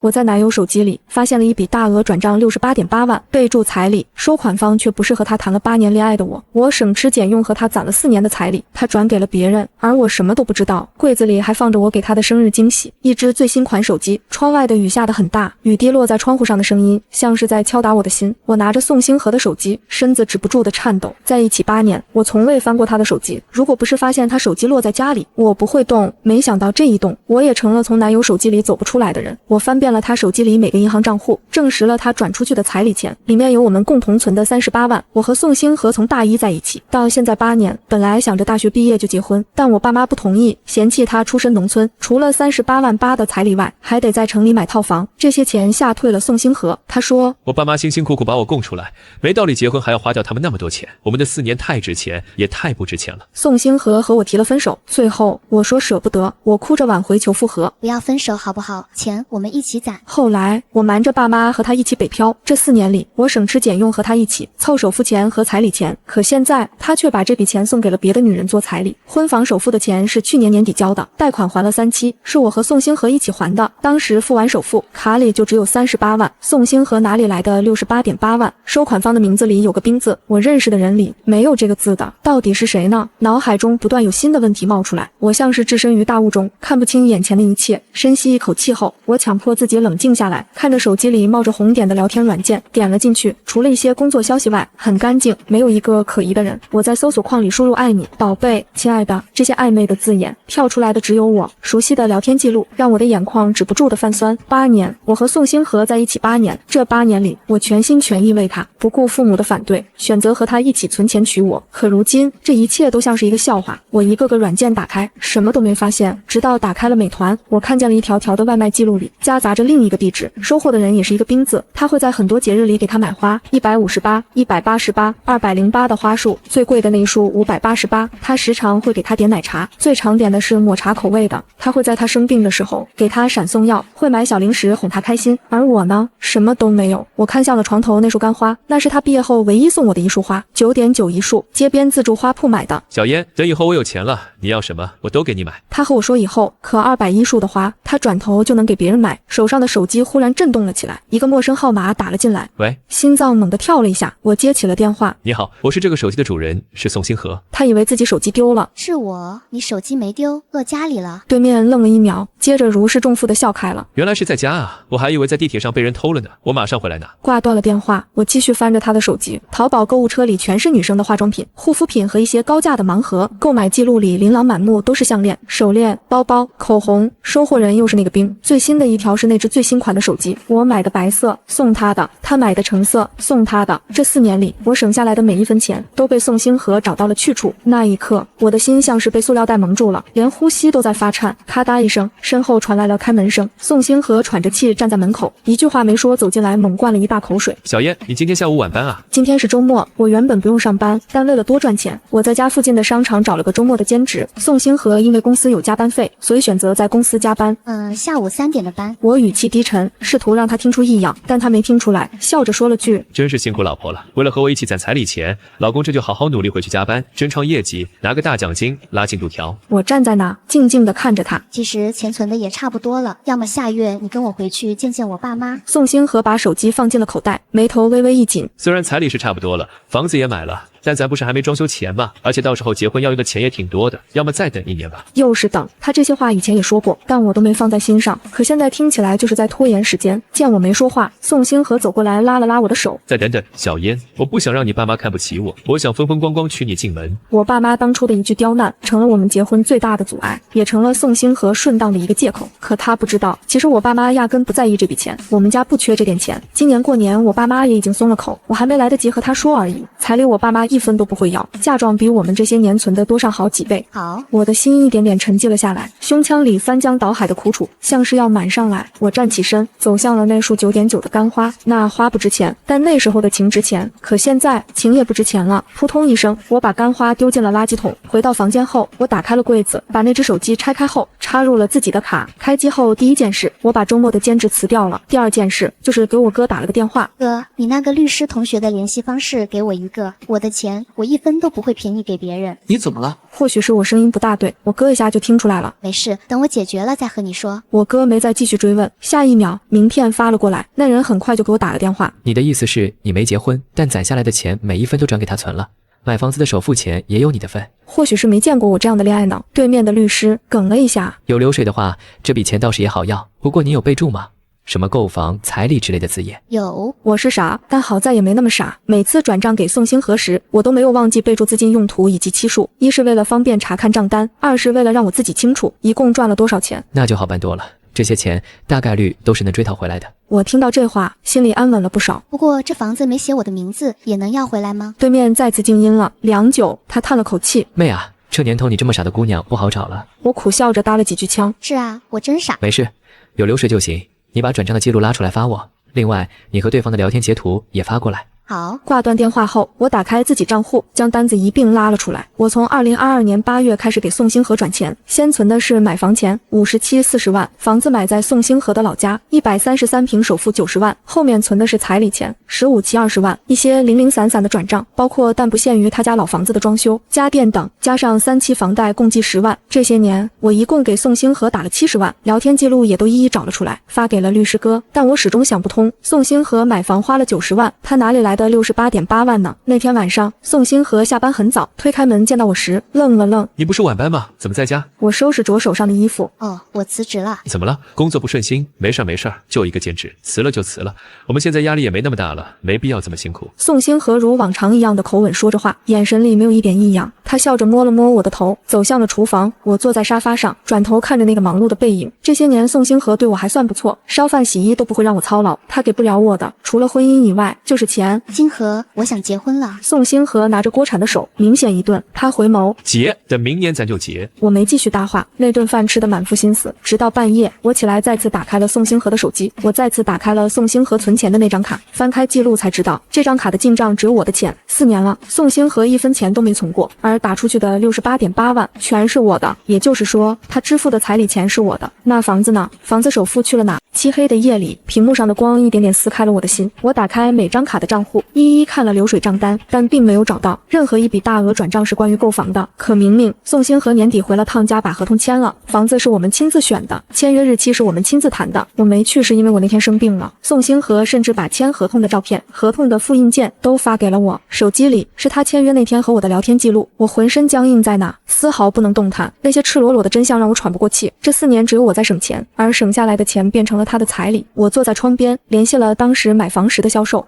我在男友手机里发现了一笔大额转账68.8万，备注彩礼，收款方却不是和他谈了8年恋爱的我。我省吃俭用和他攒了4年的彩礼，他转给了别人，而我什么都不知道。柜子里还放着我给他的生日惊喜，一只最新款手机。窗外的雨下得很大，雨滴落在窗户上的声音像是在敲打我的心。我拿着宋星河的手机，身子止不住的颤抖。在一起8年，我从未翻过他的手机。如果不是发现他手机落在家里，我不会动。没想到这一动，我也成了从男友手机里走不出来的人。我翻遍了他手机里每个银行账户，证实了他转出去的彩礼钱里面有我们共同存的38万。我和宋星河从大一在一起，到现在8年，本来想着大学毕业就结婚，但我爸妈不同意，嫌弃他出身农村，除了38万8的彩礼外，还得在城里买套房。这些钱吓退了宋星河，他说：“我爸妈辛辛苦苦把我供出来，没道理结婚还要花掉他们那么多钱。我们的4年太值钱，也太不值钱了。”宋星河和我提了分手，最后我说舍不得，我哭着挽回求复合。不要分手好不好？钱我们一起攒。后来我瞒着爸妈和他一起北漂，这4年里我省吃俭用和他一起凑首付钱和彩礼钱，可现在他却把这笔钱送给了别的女人做彩礼。婚房首付的钱是去年年底交的，贷款还了3期，是我和宋星河一起还的。当时付完首付，卡里就只有38万，宋星河哪里来的68.8万？收款方的名字里有个冰字，我认识的人里没有这个字的，到底是谁呢？脑海中不断有新的问题冒出来，我像是置身于大雾中，看不清眼前的一切。深吸一口气后，我强迫自己冷静下来，看着手机里冒着红点的聊天软件，点了进去，除了一些工作消息外，很干净，没有一个可疑的人。我在搜索框里输入爱你、宝贝、亲爱的这些暧昧的字眼，跳出来的只有我熟悉的聊天记录，让我的眼眶止不住的泛酸。8年，我和宋星河在一起8年，这8年里，我全心全意为他，不顾父母的反对，选择和他一起存钱娶我。可如今，这一切都像是一个笑话。我一个个软件打开，什么都没发现，直到打开了美团，我看见了一条条的外卖记录里夹杂着另一个地址，收货的人也是一个冰字，他会在很多节日里给他买花，158、188、208的花束，最贵的那一束588，他时常会给他点奶茶，最常点的是抹茶口味的，他会在他生病的时候给他闪送药，会买小零食哄他开心。而我呢，什么都没有。我看向了床头那束干花，那是他毕业后唯一送我的一束花，9.9一束，街边自助花铺买的。小燕，等以后我有钱了，你要什么我都给你买。他和我说以后，可210束的花，他转头就能给别人买。手上的手机忽然震动了起来，一个陌生号码打了进来。喂，心脏猛地跳了一下，我接起了电话。你好，我是这个手机的主人，是宋星河。他以为自己手机丢了。是我，你手机没丢，落家里了。对面愣了1秒，接着如释重负地笑开了。原来是在家啊，我还以为在地铁上被人偷了呢，我马上回来拿。挂断了电话，我继续翻着他的手机，淘宝购物车里全是女生的化妆品、护肤品和一些高价的盲盒，购买记录里琳琅满目，都是项链、手链、包包、口红。收货人又是那个冰，最新的一条是那只最新款的手机，我买的白色送他的，他买的橙色送他的。这4年里，我省下来的每一分钱都被宋星河找到了去处。那一刻，我的心像是被塑料袋蒙住了，连呼吸都在发颤。咔嗒一声，身后传来了开门声，宋星河喘着气站在门口，一句话没说走进来，猛灌了一大口水。小燕，你今天下午晚班啊？今天是周末，我原本不用上班，但为了多赚钱，我在家附近的商场找了个周末的兼职。宋星河因为公司有加班费，所以选择在公司加班。下午3点的班。我语气低沉，试图让他听出异样，但他没听出来，笑着说了句：真是辛苦老婆了，为了和我一起攒彩礼钱，老公这就好好努力回去加班，争创业绩，拿个大奖金，拉进度条。我站在那，静静地看着他。其实钱存的也差不多了，要么下月你跟我回去见见我爸妈。宋星河把手机放进了口袋，眉头微微一紧。虽然彩礼是差不多了，房子也买了，但咱不是还没装修钱吗？而且到时候结婚要用的钱也挺多的，要么再等1年吧。又是等，他这些话以前也说过，但我都没放在心上，可现在听起来就是在拖延时间。见我没说话，宋星河走过来拉了拉我的手。再等等，小燕，我不想让你爸妈看不起我，我想风风光光娶你进门。我爸妈当初的一句刁难，成了我们结婚最大的阻碍，也成了宋星河顺当的一个借口。可他不知道，其实我爸妈压根不在意这笔钱，我们家不缺这点钱。今年过年，我爸妈也已经松了口，我还没来得及和他说而已。彩礼我爸妈1分都不会要，嫁妆比我们这些年存的多上好几倍。好，我的心一点点沉寂了下来，胸腔里翻江倒海的苦楚像是要满上来。我站起身，走向了那束9.9的干花。那花不值钱，但那时候的情值钱。可现在情也不值钱了。扑通一声，我把干花丢进了垃圾桶。回到房间后，我打开了柜子，把那只手机拆开后，插入了自己的卡。开机后第一件事，我把周末的兼职辞掉了。第二件事就是给我哥打了个电话。哥，你那个律师同学的联系方式给我一个，我的钱，我一分都不会便宜给别人。你怎么了？或许是我声音不大对，我哥一下就听出来了。没事，等我解决了再和你说。我哥没再继续追问，下一秒名片发了过来，那人很快就给我打了电话。你的意思是你没结婚，但攒下来的钱每一分都转给他存了，买房子的首付钱也有你的份。或许是没见过我这样的恋爱脑，对面的律师哽了一下。有流水的话，这笔钱倒是也好要，不过你有备注吗？什么购房、彩礼之类的字眼？有，我是傻，但好在也没那么傻。每次转账给宋星河时，我都没有忘记备注资金用途以及期数，一是为了方便查看账单，二是为了让我自己清楚一共赚了多少钱。那就好办多了，这些钱大概率都是能追讨回来的。我听到这话，心里安稳了不少。不过这房子没写我的名字，也能要回来吗？对面再次静音了，良久，他叹了口气。妹啊，这年头你这么傻的姑娘不好找了。我苦笑着搭了几句腔。是啊，我真傻。没事，有流水就行。你把转账的记录拉出来发我，另外你和对方的聊天截图也发过来。好，挂断电话后，我打开自己账户，将单子一并拉了出来。我从2022年8月开始给宋星河转钱，先存的是买房钱57、40万，房子买在宋星河的老家，133平首付90万，后面存的是彩礼钱15、7、20万，一些零零散散的转账，包括但不限于他家老房子的装修、家电等，加上3期房贷共计10万。这些年我一共给宋星河打了70万，聊天记录也都一一找了出来，发给了律师哥。但我始终想不通，宋星河买房花了90万，他哪里来的68.8万呢？那天晚上，宋星河下班很早，推开门见到我时愣了愣。你不是晚班吗？怎么在家？我收拾着手上的衣服。哦，我辞职了。怎么了？工作不顺心？没事儿没事儿，就一个兼职，辞了就辞了。我们现在压力也没那么大了，没必要这么辛苦。宋星河如往常一样的口吻说着话，眼神里没有一点异样。他笑着摸了摸我的头，走向了厨房。我坐在沙发上，转头看着那个忙碌的背影。这些年，宋星河对我还算不错，烧饭洗衣都不会让我操劳。他给不了我的，除了婚姻以外，就是钱。星河，我想结婚了。宋星河拿着锅铲的手明显一顿，他回眸，结，等明年咱就结。我没继续搭话，那顿饭吃得满腹心思，直到半夜，我起来再次打开了宋星河的手机，我再次打开了宋星河存钱的那张卡，翻开记录才知道，这张卡的进账只有我的钱，4年了，宋星河一分钱都没存过，而打出去的68.8万全是我的，也就是说，他支付的彩礼钱是我的。那房子呢？房子首付去了哪？漆黑的夜里，屏幕上的光一点点撕开了我的心。我打开每张卡的账户，一一看了流水账单，但并没有找到任何一笔大额转账是关于购房的。可明明宋星河年底回了趟家，把合同签了，房子是我们亲自选的，签约日期是我们亲自谈的。我没去是因为我那天生病了。宋星河甚至把签合同的照片、合同的复印件都发给了我，手机里是他签约那天和我的聊天记录。我浑身僵硬在那，丝毫不能动弹。那些赤裸裸的真相让我喘不过气。这4年只有我在省钱，而省下来的钱变成了他的彩礼。我坐在窗边，联系了当时买房时的销售。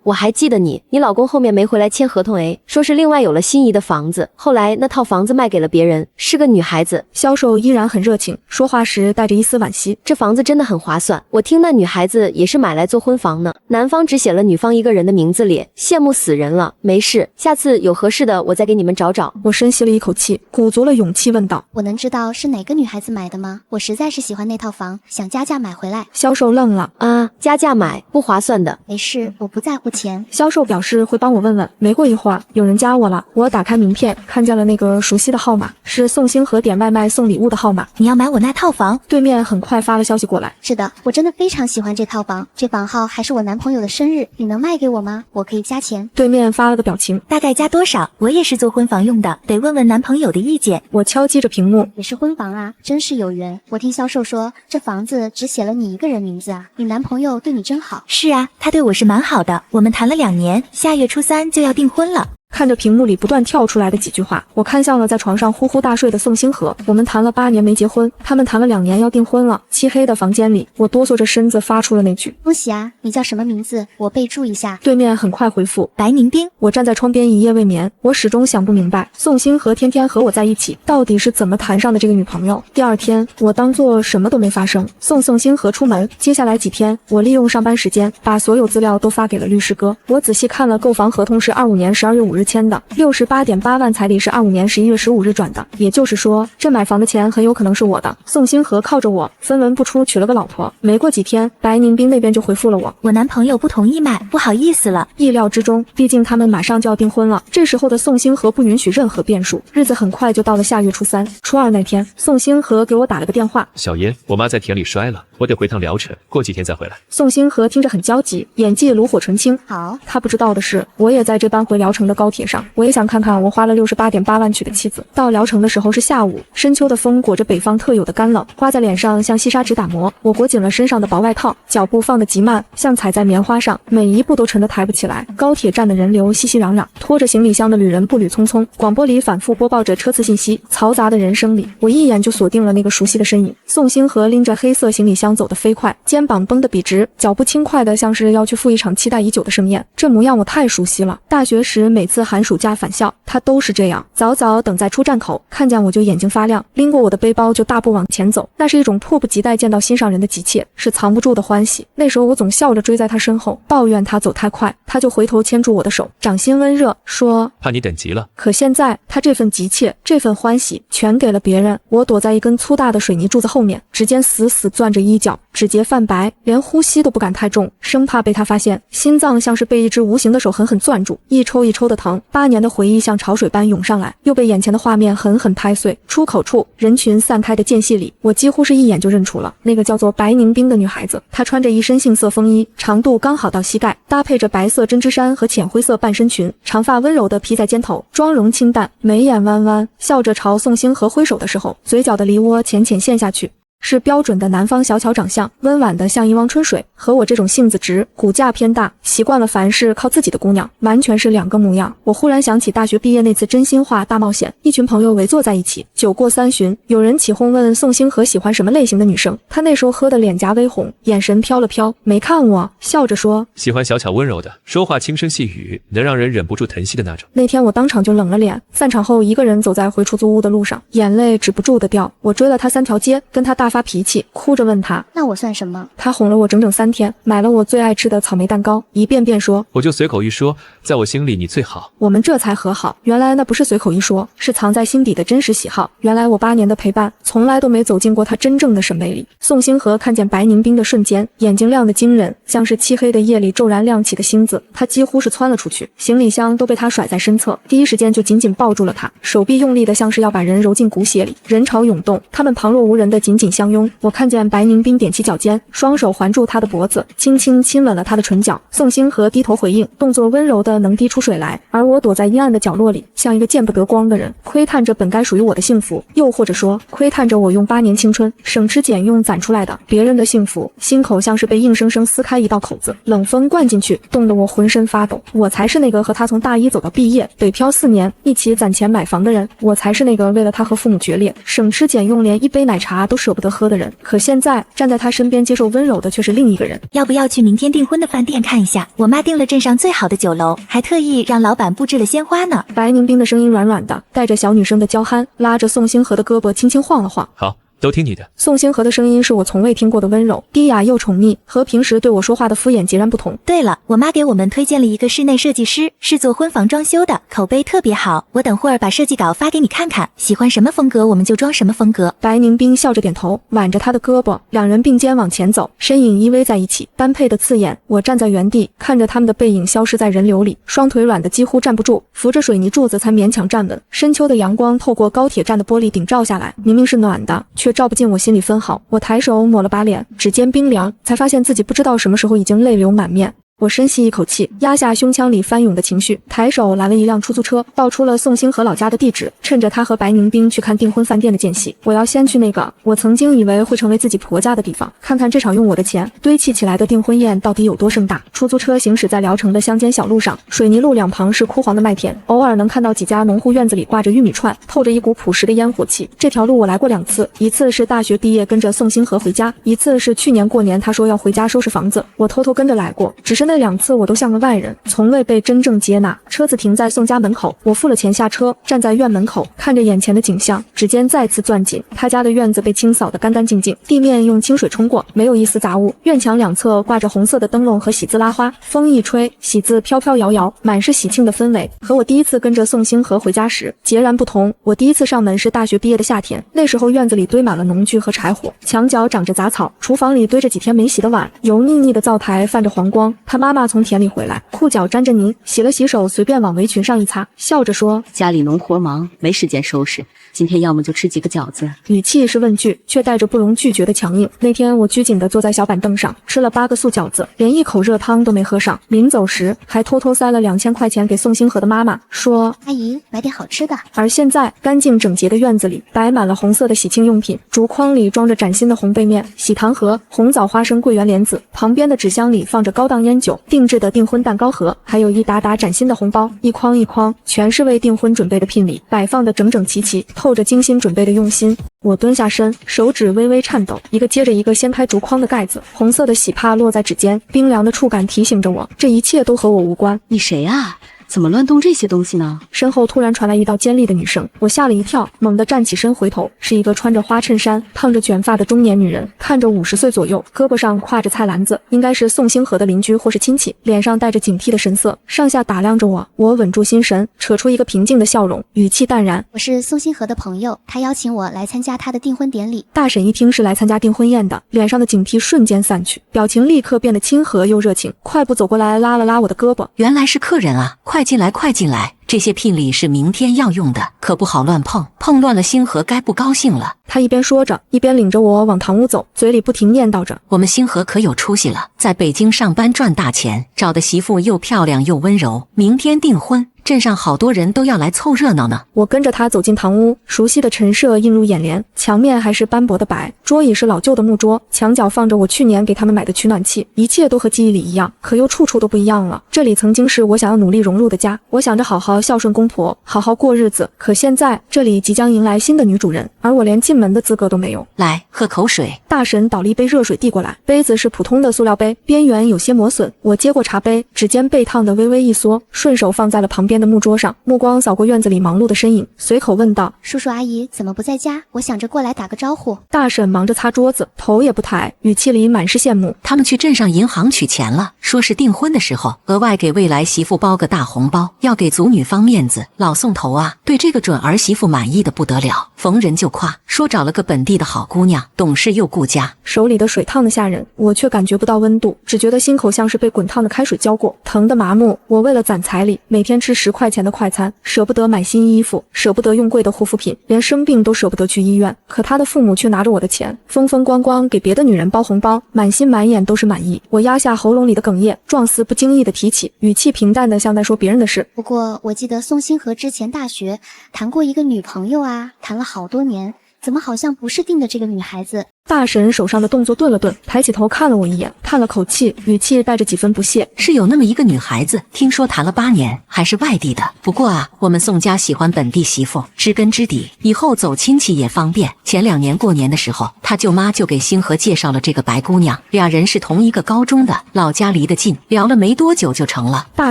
我还记得你老公后面没回来签合同诶，说是另外有了心仪的房子，后来那套房子卖给了别人，是个女孩子。销售依然很热情，说话时带着一丝惋惜。这房子真的很划算，我听那女孩子也是买来做婚房呢，男方只写了女方一个人的名字里，羡慕死人了。没事，下次有合适的我再给你们找找。我深吸了一口气，鼓足了勇气问道：我能知道是哪个女孩子买的吗？我实在是喜欢那套房，想加价买回来。销售愣了，加价买不划算的。没事，我不在乎钱。销售表示会帮我问问。没过一会儿，有人加我了，我打开名片，看见了那个熟悉的号码，是宋星河点外卖送礼物的号码。你要买我那套房？对面很快发了消息过来。是的，我真的非常喜欢这套房，这房号还是我男朋友的生日，你能卖给我吗？我可以加钱。对面发了个表情，大概加多少？我也是做婚房用的，得问问男朋友的意见。我敲击着屏幕，也是婚房啊，真是有缘。我听销售说，这房子只写了你一个人名字啊，你男朋友对你真好。是啊，他对我是蛮好的，我们谈了2年，下月初3就要订婚了。看着屏幕里不断跳出来的几句话，我看向了在床上呼呼大睡的宋星河。我们谈了8年没结婚，他们谈了2年要订婚了。漆黑的房间里，我哆嗦着身子发出了那句：恭喜啊，你叫什么名字？我备注一下。对面很快回复：白宁冰。我站在窗边一夜未眠，我始终想不明白，宋星河天天和我在一起，到底是怎么谈上的这个女朋友。第2天，我当作什么都没发生，送宋星河出门。接下来几天，我利用上班时间，把所有资料都发给了律师哥。我仔细看了购房合同是25年12月5日签的，68.8万彩礼是25年11月15日转的，也就是说，这买房的钱很有可能是我的。宋星河靠着我，分文不出娶了个老婆。没过几天，白宁冰那边就回复了我男朋友不同意买，不好意思了。意料之中，毕竟他们马上就要订婚了。这时候的宋星河不允许任何变数，日子很快就到了下月初3、初2那天，宋星河给我打了个电话：小妍，我妈在田里摔了，我得回趟聊城，过几天再回来。宋星河听着很焦急，演技炉火纯青。好，他不知道的是，我也在这班回聊城的高高铁上，我也想看看我花了68.8万娶的妻子。到聊城的时候是下午，深秋的风裹着北方特有的干冷，刮在脸上像细沙直打磨。我裹紧了身上的薄外套，脚步放得极慢，像踩在棉花上，每一步都沉得抬不起来。高铁站的人流熙熙攘攘，拖着行李箱的旅人步履匆匆，广播里反复播报着车次信息。嘈杂的人声里，我一眼就锁定了那个熟悉的身影。宋星河拎着黑色行李箱走得飞快，肩膀绷得笔直，脚步轻快的像是要去赴一场期待已久的盛宴。这模样我太熟悉了，大学时每次寒暑假返校，他都是这样，早早等在出站口，看见我就眼睛发亮，拎过我的背包就大步往前走。那是一种迫不及待见到心上人的急切，是藏不住的欢喜。那时候我总笑着追在他身后，抱怨他走太快，他就回头牵住我的手，掌心温热，说怕你等急了。可现在他这份急切，这份欢喜全给了别人。我躲在一根粗大的水泥柱子后面，指尖死死攥着衣角，指节泛白，连呼吸都不敢太重，生怕被他发现。心脏像是被一只无形的手狠狠攥住，一抽一抽的疼。8年的回忆像潮水般涌上来，又被眼前的画面狠狠拍碎。出口处人群散开的间隙里，我几乎是一眼就认出了那个叫做白宁冰的女孩子。她穿着一身杏色风衣，长度刚好到膝盖，搭配着白色针织衫和浅灰色半身裙，长发温柔地披在肩头，妆容清淡，眉眼弯弯，笑着朝宋星河挥手的时候，嘴角的梨涡浅浅陷下去。是标准的南方小巧长相，温婉的像一汪春水，和我这种性子直、骨架偏大、习惯了凡事靠自己的姑娘，完全是两个模样。我忽然想起大学毕业那次真心话大冒险，一群朋友围坐在一起，酒过三巡，有人起哄问宋星河喜欢什么类型的女生，他那时候喝得脸颊微红，眼神飘了飘，没看我，笑着说喜欢小巧温柔的，说话轻声细语，能让人忍不住疼惜的那种。那天我当场就冷了脸，散场后一个人走在回出租屋的路上，眼泪止不住的掉。我追了他3条街，跟他大发脾气，哭着问他，那我算什么？他哄了我整整3天，买了我最爱吃的草莓蛋糕，一遍遍说，我就随口一说，在我心里你最好。我们这才和好。原来那不是随口一说，是藏在心底的真实喜好。原来我8年的陪伴，从来都没走进过他真正的审美里。宋星河看见白宁冰的瞬间，眼睛亮得惊人，像是漆黑的夜里骤然亮起的星子。他几乎是窜了出去，行李箱都被他甩在身侧，第一时间就紧紧抱住了他，手臂用力的像是要把人揉进骨血里。人潮涌动，他们旁若无人的紧紧相拥。我看见白宁冰踮起脚尖，双手环住他的脖子，轻轻亲吻了他的唇角。宋星河低头回应，动作温柔的能滴出水来，而我躲在阴暗的角落里，像一个见不得光的人，窥探着本该属于我的幸福，又或者说窥探着我用8年青春省吃俭用攒出来的别人的幸福。心口像是被硬生生撕开一道口子，冷风灌进去，冻得我浑身发抖。我才是那个和他从大一走到毕业，北漂4年，一起攒钱买房的人。我才是那个为了他和父母决裂，省吃俭用连一杯奶茶都舍不得喝的人。可现在站在他身边接受温柔的却是另一个人。要不要去明天订婚的饭店看一下？我妈订了镇上最好的酒楼，还特意让老板布置了鲜花呢。白宁冰的声音软软的，带着小女生的娇憨，拉着宋星河的胳膊轻轻晃了晃。好，都听你的。宋星河的声音是我从未听过的温柔，低雅又宠溺，和平时对我说话的敷衍截然不同。对了，我妈给我们推荐了一个室内设计师，是做婚房装修的，口碑特别好。我等会儿把设计稿发给你看看，喜欢什么风格我们就装什么风格。白宁冰笑着点头，挽着他的胳膊，两人并肩往前走，身影依偎在一起，般配的刺眼。我站在原地，看着他们的背影消失在人流里，双腿软得几乎站不住，扶着水泥柱子才勉强站稳。深秋的阳光透过高铁站的玻璃顶照下来，明明是暖的，却照不进我心里分毫。我抬手抹了把脸，指尖冰凉，才发现自己不知道什么时候已经泪流满面。我深吸一口气，压下胸腔里翻涌的情绪，抬手拦了一辆出租车，报出了宋星河老家的地址。趁着他和白宁冰去看订婚饭店的间隙，我要先去那个我曾经以为会成为自己婆家的地方，看看这场用我的钱堆砌起来的订婚宴到底有多盛大。出租车行驶在聊城的乡间小路上，水泥路两旁是枯黄的麦田，偶尔能看到几家农户院子里挂着玉米串，透着一股朴实的烟火气。这条路我来过2次，一次是大学毕业跟着宋星河回家，一次是去年过年他说要回家收拾房子，我偷偷跟着来过。只是那2次我都像个外人，从未被真正接纳。车子停在宋家门口，我付了钱下车，站在院门口看着眼前的景象，指尖再次攥紧。他家的院子被清扫得干干净净，地面用清水冲过，没有一丝杂物。院墙两侧挂着红色的灯笼和喜字拉花，风一吹，喜字飘飘摇摇，满是喜庆的氛围。和我第一次跟着宋星河回家时截然不同。我第一次上门是大学毕业的夏天，那时候院子里堆满了农具和柴火，墙角长着杂草，厨房里堆着几天没洗的碗，油腻腻的灶台泛着黄光。他妈妈从田里回来，裤脚沾着泥，洗了洗手，随便往围裙上一擦，笑着说：“家里农活忙，没时间收拾，今天要么就吃几个饺子。语气是问句，却带着不容拒绝的强硬。那天我拘谨地坐在小板凳上，吃了8个素饺子，连一口热汤都没喝上。临走时还偷偷塞了2000块钱给宋星河的妈妈，说：“阿姨，买点好吃的。”而现在，干净整洁的院子里摆满了红色的喜庆用品，竹筐里装着崭新的红杯面、喜糖盒、红枣、花生、桂圆、莲子，旁边的纸箱里放着高档烟酒、定制的订婚蛋糕盒，还有一沓沓崭新的红包，一筐一筐，全是为订婚准备的聘礼，摆放得整整齐齐，透着精心准备的用心。我蹲下身，手指微微颤抖，一个接着一个掀开竹筐的盖子，红色的喜帕落在指尖，冰凉的触感提醒着我，这一切都和我无关。你谁啊？怎么乱动这些东西呢？身后突然传来一道尖利的女声，我吓了一跳，猛地站起身回头，是一个穿着花衬衫、烫着卷发的中年女人，看着50岁左右，胳膊上挎着菜篮子，应该是宋星河的邻居或是亲戚，脸上带着警惕的神色，上下打量着我。我稳住心神，扯出一个平静的笑容，语气淡然：“我是宋星河的朋友，他邀请我来参加他的订婚典礼。”大婶一听是来参加订婚宴的，脸上的警惕瞬间散去，表情立刻变得亲和又热情，快步走过来拉了拉我的胳膊：“原来是客人啊，快进来，快进来。这些聘礼是明天要用的，可不好乱碰，碰乱了星河该不高兴了。”他一边说着，一边领着我往堂屋走，嘴里不停念叨着：“我们星河可有出息了，在北京上班赚大钱，找的媳妇又漂亮又温柔，明天订婚。”镇上好多人都要来凑热闹呢。我跟着他走进堂屋，熟悉的陈设映入眼帘，墙面还是斑驳的白，桌椅是老旧的木桌，墙角放着我去年给他们买的取暖器，一切都和记忆里一样，可又处处都不一样了。这里曾经是我想要努力融入的家，我想着好好孝顺公婆，好好过日子，可现在这里即将迎来新的女主人，而我连进门的资格都没有。来，喝口水。大婶倒了一杯热水递过来，杯子是普通的塑料杯，边缘有些磨损。我接过茶杯，指尖被烫得微微一缩，顺手放在了旁边的木桌上，目光扫过院子里忙碌的身影，随口问道：“叔叔阿姨怎么不在家？我想着过来打个招呼。”大婶忙着擦桌子，头也不抬，语气里满是羡慕：“他们去镇上银行取钱了，说是订婚的时候额外给未来媳妇包个大红包，要给族女方面子，老送头啊！对这个准儿媳妇满意的不得了，逢人就夸，说找了个本地的好姑娘，懂事又顾家。”手里的水烫得吓人，我却感觉不到温度，只觉得心口像是被滚烫的开水浇过，疼得麻木。我为了攒彩礼，每天吃10块钱的快餐，舍不得买新衣服，舍不得用贵的护肤品，连生病都舍不得去医院。可他的父母却拿着我的钱，风风光光给别的女人包红包，满心满眼都是满意。我压下喉咙里的哽咽，状似不经意的提起，语气平淡的像在说别人的事。不过我记得宋星河之前大学谈过一个女朋友啊，谈了好多年，怎么好像不是定的这个女孩子？大婶手上的动作顿了顿，抬起头看了我一眼，叹了口气，语气带着几分不屑：“是有那么一个女孩子，听说谈了8年，还是外地的。不过啊，我们宋家喜欢本地媳妇，知根知底，以后走亲戚也方便。前2年过年的时候，他舅妈就给星河介绍了这个白姑娘，俩人是同一个高中的，老家离得近，聊了没多久就成了。”大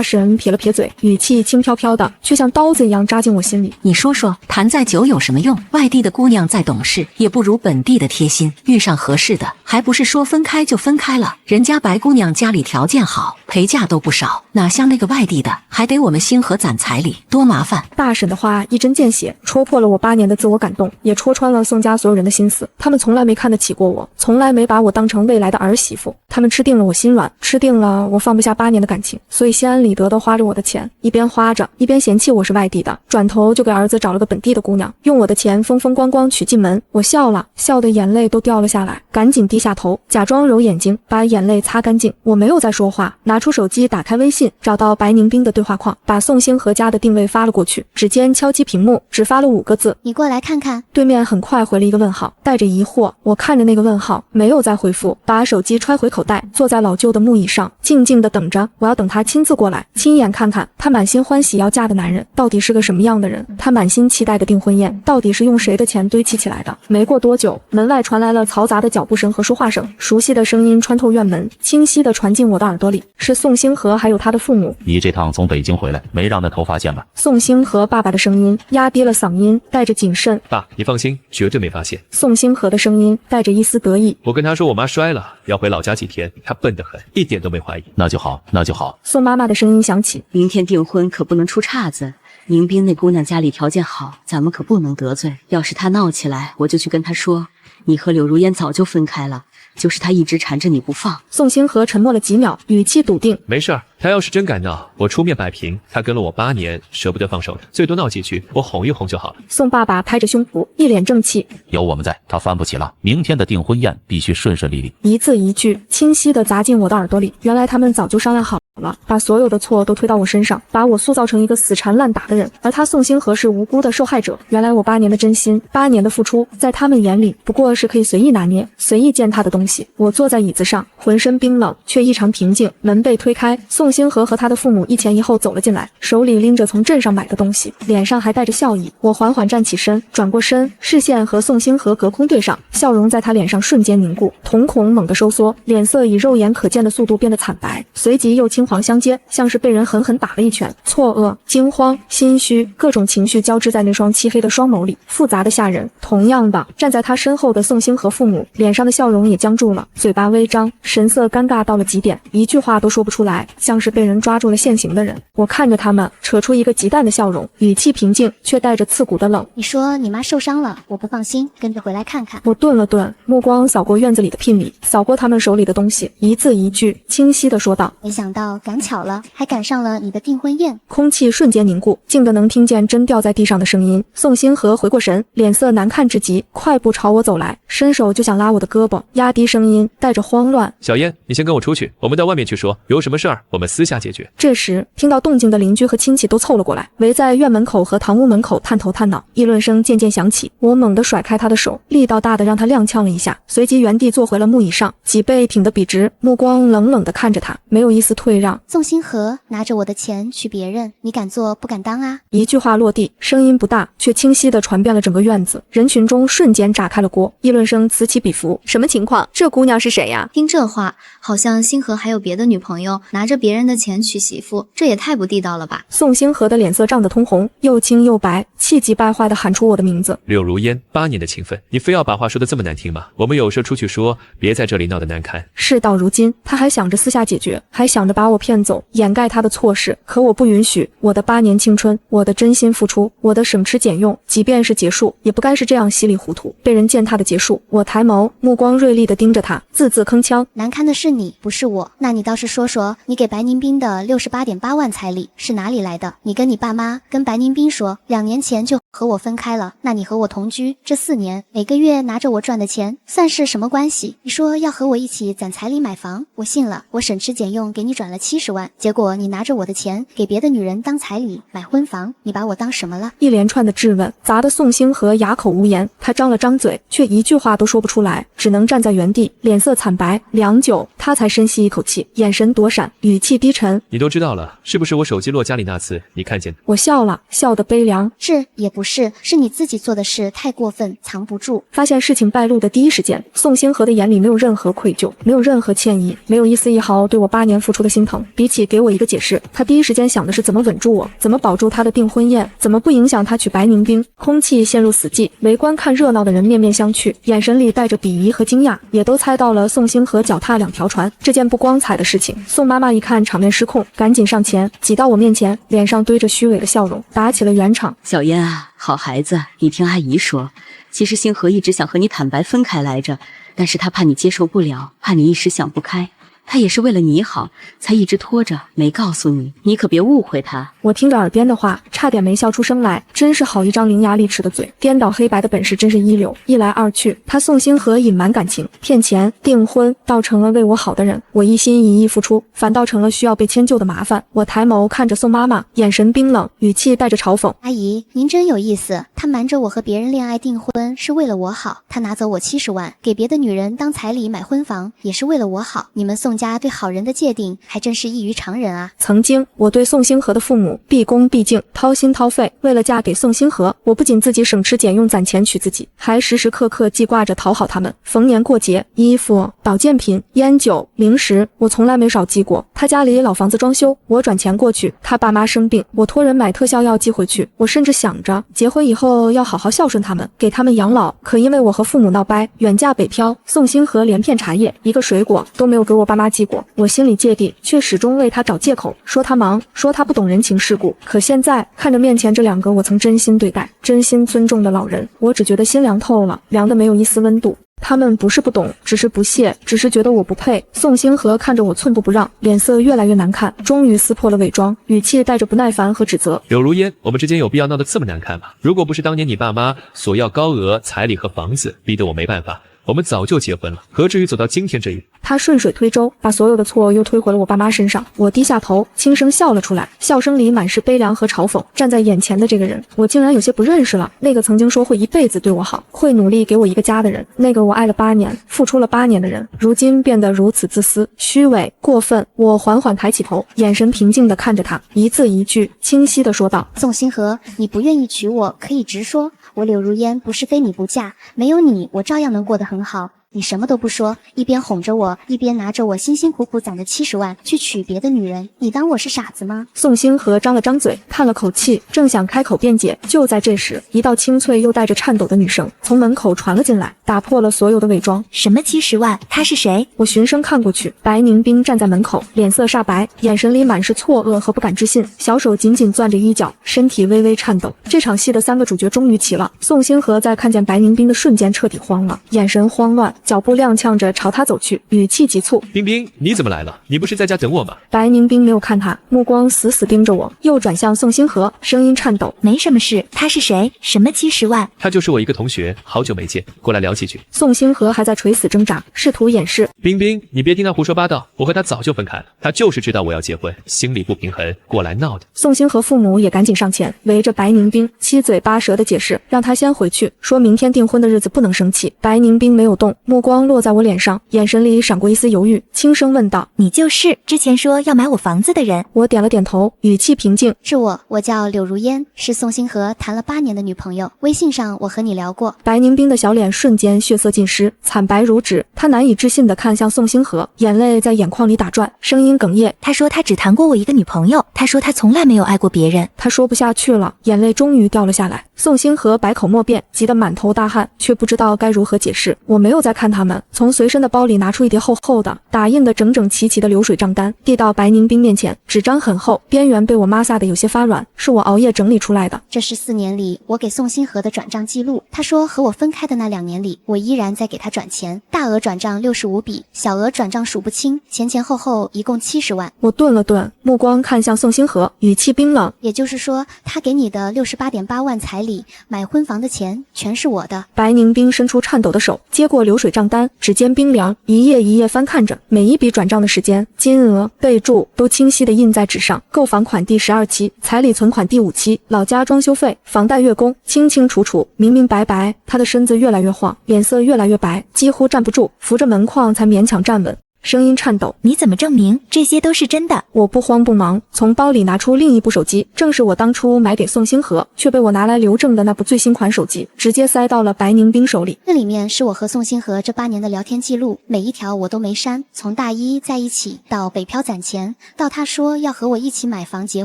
婶撇了撇嘴，语气轻飘飘的，却像刀子一样扎进我心里。你说说，谈再久有什么用？外地的姑娘再懂事，也不如本地的贴心。遇上合适的，还不是说分开就分开了？人家白姑娘家里条件好，陪嫁都不少，哪像那个外地的，还得我们星河攒彩礼，多麻烦。大婶的话一针见血，戳破了我8年的自我感动，也戳穿了宋家所有人的心思。他们从来没看得起过我，从来没把我当成未来的儿媳妇。他们吃定了我心软，吃定了我放不下8年的感情，所以心安理得地花着我的钱，一边花着，一边嫌弃我是外地的，转头就给儿子找了个本地的姑娘，用我的钱风风光光娶进门。我笑了，笑得眼泪都掉了下来，赶紧低下头，假装揉眼睛，把眼泪擦干净。我没有再说话，拿出手机打开微信，找到白宁冰的对话框，把宋星河家的定位发了过去，指尖敲击屏幕，只发了5个字：“你过来看看。”对面很快回了一个问号，带着疑惑。我看着那个问号，没有再回复，把手机揣回口袋，坐在老旧的木椅上，静静地等着。我要等他亲自过来，亲眼看看他满心欢喜要嫁的男人到底是个什么样的人，他满心期待的订婚宴到底是用谁的钱堆砌起来的。没过多久，门外传来了嘈杂的脚步声和说话声，熟悉的声音穿透院门，清晰地传进我的耳朵里，是宋星河还有他的父母。你这趟从北京回来，没让那头发现吧？宋星河爸爸的声音压低了嗓音，带着谨慎。爸，你放心，绝对没发现。宋星河的声音带着一丝得意。我跟他说我妈摔了，要回老家几天，他笨得很，一点都没怀疑。那就好，那就好。宋妈妈的声音响起，明天订婚可不能出岔子。宁斌那姑娘家里条件好，咱们可不能得罪。要是她闹起来，我就去跟她说，你和柳如烟早就分开了，就是她一直缠着你不放。宋星河沉默了几秒，语气笃定：没事儿，他要是真敢闹，我出面摆平。他跟了我8年，舍不得放手的，最多闹几句，我哄一哄就好了。宋爸爸拍着胸脯，一脸正气。有我们在，他翻不起了。明天的订婚宴必须顺顺利利。一字一句清晰地砸进我的耳朵里。原来他们早就商量好了，把所有的错都推到我身上，把我塑造成一个死缠烂打的人，而他宋星河是无辜的受害者。原来我8年的真心，8年的付出，在他们眼里不过是可以随意拿捏、随意践踏的东西。我坐在椅子上，浑身冰冷，却异常平静。门被推开，宋星河和他的父母一前一后走了进来，手里拎着从镇上买的东西，脸上还带着笑意。我缓缓站起身，转过身，视线和宋星河隔空对上，笑容在他脸上瞬间凝固，瞳孔猛地收缩，脸色以肉眼可见的速度变得惨白，随即又青黄相接，像是被人狠狠打了一拳。错愕、惊慌、心虚，各种情绪交织在那双漆黑的双眸里，复杂的吓人。同样的，站在他身后的宋星河父母脸上的笑容也僵住了，嘴巴微张，神色尴尬到了极点，一句话都说不出来，像是被人抓住了现行的人。我看着他们，扯出一个极淡的笑容，语气平静，却带着刺骨的冷。你说你妈受伤了，我不放心，跟着回来看看。我顿了顿，目光扫过院子里的聘礼，扫过他们手里的东西，一字一句清晰地说道：没想到赶巧了，还赶上了你的订婚宴。空气瞬间凝固，静得能听见针掉在地上的声音。宋星河回过神，脸色难看至极，快步朝我走来，伸手就想拉我的胳膊，压低声音，带着慌乱：小燕，你先跟我出去，我们到外面去说，有什么事儿我们私下解决。这时听到动静的邻居和亲戚都凑了过来，围在院门口和堂屋门口探头探脑，议论声渐渐响起。我猛地甩开他的手，力道大的让他踉跄了一下，随即原地坐回了木椅上，脊背挺得笔直，目光冷冷地看着他，没有一丝退让。宋星河拿着我的钱娶别人，你敢做不敢当啊！一句话落地，声音不大，却清晰地传遍了整个院子，人群中瞬间炸开了锅，议论声此起彼伏。什么情况？这姑娘是谁呀？听这话，好像星河还有别的女朋友，拿着别人的钱娶媳妇，这也太不地道了吧！宋星河的脸色涨得通红，又青又白，气急败坏地喊出我的名字。柳如烟，8年的情分，你非要把话说得这么难听吗？我们有事出去说，别在这里闹得难堪。事到如今，他还想着私下解决，还想着把我骗走，掩盖他的错事。可我不允许，我的8年青春，我的真心付出，我的省吃俭用，即便是结束，也不该是这样稀里糊涂，被人践踏的结束。我抬眸，目光锐利地盯着他，字字铿锵：难堪的是你，不是我。那你倒是说说，你给白宁斌的68.8万彩礼是哪里来的？你跟你爸妈跟白宁斌说，2年前就和我分开了，那你和我同居这4年，每个月拿着我赚的钱，算是什么关系？你说要和我一起攒彩礼买房，我信了，我省吃俭用给你转了70万，结果你拿着我的钱给别的女人当彩礼买婚房，你把我当什么了？一连串的质问砸得宋星河哑口无言，他张了张嘴，却一句话都说不出来，只能站在原地，脸色惨白。良久，他才深吸一口气，眼神躲闪，语气低沉：你都知道了，是不是我手机落家里那次你看见的？我笑了，笑得悲凉。是也不是，是你自己做的事太过分，藏不住。发现事情败露的第一时间，宋星河的眼里没有任何愧疚，没有任何歉意，没有一丝一毫对我8年付出的心疼。比起给我一个解释，他第一时间想的是怎么稳住我，怎么保住他的订婚宴，怎么不影响他娶白宁冰。空气陷入死寂，围观看热闹的人面面相觑，眼神里带着鄙夷和惊讶，也都猜到了宋星河脚踏2条船这件不光彩的事情。宋妈妈一看场面失控，赶紧上前挤到我面前，脸上堆着虚伪的笑容，打起了圆场。小燕啊，好孩子，你听阿姨说，其实星河一直想和你坦白分开来着，但是他怕你接受不了，怕你一时想不开，他也是为了你好，才一直拖着没告诉你，你可别误会他。我听着耳边的话，差点没笑出声来，真是好一张伶牙俐齿的嘴，颠倒黑白的本事真是一流。一来二去，他宋星河隐瞒感情、骗钱、订婚，倒成了为我好的人，我一心一意付出，反倒成了需要被迁就的麻烦。我抬眸看着宋妈妈，眼神冰冷，语气带着嘲讽：阿姨，您真有意思，他瞒着我和别人恋爱订婚是为了我好，他拿走我70万，给别的女人当彩礼买婚房也是为了我好，你们宋家对好人的界定还真是异于常人啊。曾经我对宋星河的父母毕恭毕敬，掏心掏肺，为了嫁给宋星河，我不仅自己省吃俭用攒钱娶自己，还时时刻刻记挂着讨好他们。逢年过节，衣服、保健品、烟酒、零食，我从来没少寄过。他家里老房子装修，我转钱过去；他爸妈生病，我托人买特效药寄回去。我甚至想着结婚以后要好好孝顺他们，给他们养老。可因为我和父母闹掰，远嫁北漂，宋星河连片茶叶、一个水果都没有给我爸妈寄过。我心里芥蒂，却始终为他找借口，说他忙，说他不懂人情世故。可现在看着面前这2个我曾真心对待、真心尊重的老人，我只觉得心凉透了，凉得没有一丝温度。他们不是不懂，只是不屑，只是觉得我不配。宋星河看着我寸步不让，脸色越来越难看，终于撕破了伪装，语气带着不耐烦和指责。柳如烟，我们之间有必要闹得这么难看吗？如果不是当年你爸妈索要高额彩礼和房子，逼得我没办法，我们早就结婚了，何至于走到今天这一步？他顺水推舟，把所有的错又推回了我爸妈身上。我低下头，轻声笑了出来，笑声里满是悲凉和嘲讽。站在眼前的这个人，我竟然有些不认识了。那个曾经说会一辈子对我好，会努力给我一个家的人，那个我爱了8年，付出了8年的人，如今变得如此自私、虚伪、过分。我缓缓抬起头，眼神平静地看着他，一字一句清晰地说道：宋星河，你不愿意娶我，可以直说。我柳如烟不是非你不嫁，没有你，我照样能过得很好。你什么都不说，一边哄着我，一边拿着我辛辛苦苦攒的70万去娶别的女人，你当我是傻子吗？宋星河张了张嘴，叹了口气，正想开口辩解，就在这时，一道清脆又带着颤抖的女声从门口传了进来，打破了所有的伪装。什么70万？他是谁？我循声看过去，白宁冰站在门口，脸色煞白，眼神里满是错愕和不敢置信，小手紧紧攥着衣角，身体微微颤抖。这场戏的3个主角终于齐了。宋星河在看见白宁冰的瞬间彻底慌了，眼神慌乱，脚步踉跄着朝他走去，语气急促：冰冰，你怎么来了？你不是在家等我吗？白宁冰没有看他，目光死死盯着我，又转向宋星河，声音颤抖：没什么事，他是谁？什么70万？他就是我一个同学，好久没见，过来聊几句。宋星河还在垂死挣扎，试图掩饰。冰冰，你别听他胡说八道，我和他早就分开了，他就是知道我要结婚，心里不平衡，过来闹的。宋星河父母也赶紧上前，围着白宁冰，七嘴八舌的解释，让他先回去，说明天订婚的日子不能生气。白宁冰没有动，目光落在我脸上，眼神里闪过一丝犹豫，轻声问道：你就是之前说要买我房子的人？我点了点头，语气平静：是我叫柳如烟，是宋星河谈了8年的女朋友，微信上我和你聊过。白宁冰的小脸瞬间血色尽失，惨白如纸，他难以置信地看向宋星河，眼泪在眼眶里打转，声音哽咽：他说他只谈过我一个女朋友，他说他从来没有爱过别人。他说不下去了，眼泪终于掉了下来。宋星河百口莫辩，急得满头大汗，却不知道该如何解释。我没有再看他们，从随身的包里拿出一叠厚厚的打印的整整齐齐的流水账单，递到白宁冰面前。纸张很厚，边缘被我摩挲得有些发软，是我熬夜整理出来的。这是4年里我给宋星河的转账记录，他说和我分开的那2年里，我依然在给他转钱，大额转账65笔，小额转账数不清，前前后后一共70万。我顿了顿，目光看向宋星河，语气冰冷：也就是说，他给你的68.8万彩礼、买婚房的钱全是我的。白宁冰伸出颤抖的手，接过流水账单，指尖冰凉，一页一页翻看着，每一笔转账的时间、金额、备注都清晰地印在纸上。购房款第12期，彩礼存款第5期，老家装修费、房贷月供，清清楚楚，明明白白。他的身子越来越晃，脸色越来越白，几乎站不住，扶着门框才勉强站稳。声音颤抖：你怎么证明这些都是真的？我不慌不忙，从包里拿出另一部手机，正是我当初买给宋星河却被我拿来留证的那部最新款手机，直接塞到了白宁冰手里。那里面是我和宋星河这8年的聊天记录，每一条我都没删，从大一在一起到北漂攒钱，到他说要和我一起买房结